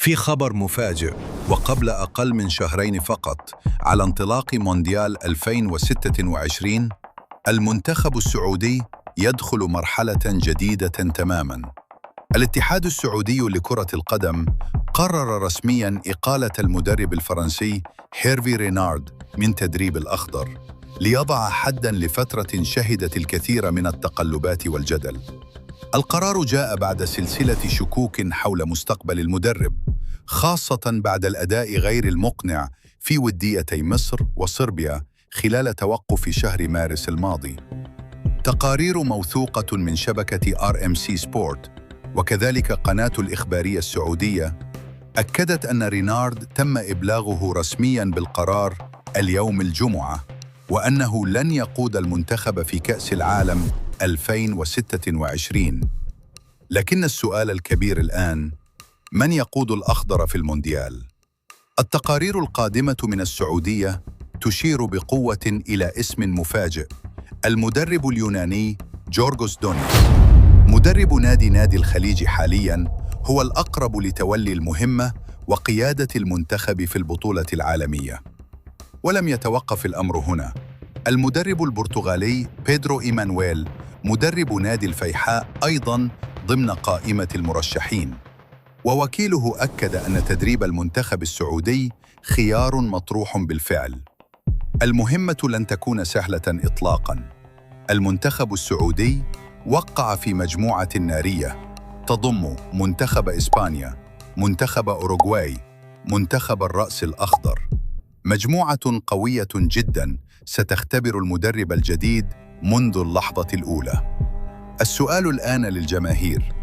في خبر مفاجئ وقبل أقل من شهرين فقط على انطلاق مونديال 2026 المنتخب السعودي يدخل مرحلة جديدة تماماً. الاتحاد السعودي لكرة القدم قرر رسمياً إقالة المدرب الفرنسي هيرفي رينارد من تدريب الأخضر ليضع حداً لفترة شهدت الكثير من التقلبات والجدل. القرار جاء بعد سلسلة شكوك حول مستقبل المدرب، خاصة بعد الأداء غير المقنع في وديتي مصر وصربيا خلال توقف شهر مارس الماضي. تقارير موثوقة من شبكة RMC سبورت وكذلك قناة الإخبارية السعودية أكدت أن رينارد تم إبلاغه رسمياً بالقرار اليوم الجمعة، وأنه لن يقود المنتخب في كأس العالم 2026. لكن السؤال الكبير الآن: من يقود الأخضر في المونديال؟ التقارير القادمة من السعودية تشير بقوة إلى اسم مفاجئ: المدرب اليوناني جورغوس دونيس. مدرب نادي الخليج حالياً هو الأقرب لتولي المهمة وقيادة المنتخب في البطولة العالمية. ولم يتوقف الأمر هنا. المدرب البرتغالي بيدرو إيمانويل مدرب نادي الفيحاء أيضاً ضمن قائمة المرشحين، ووكيله أكد أن تدريب المنتخب السعودي خيار مطروح بالفعل. المهمة لن تكون سهلة إطلاقاً. المنتخب السعودي وقع في مجموعة نارية تضم منتخب إسبانيا، منتخب أوروغواي، منتخب الرأس الأخضر. مجموعة قوية جداً ستختبر المدرب الجديد منذ اللحظة الأولى. السؤال الآن للجماهير: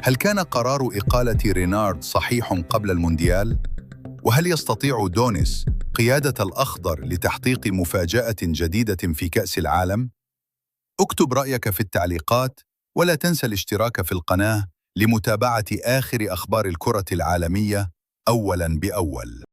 هل كان قرار إقالة رينارد صحيح قبل المونديال؟ وهل يستطيع دونيس قيادة الأخضر لتحقيق مفاجأة جديدة في كأس العالم؟ اكتب رأيك في التعليقات، ولا تنسى الاشتراك في القناة لمتابعة آخر أخبار الكرة العالمية أولاً بأول.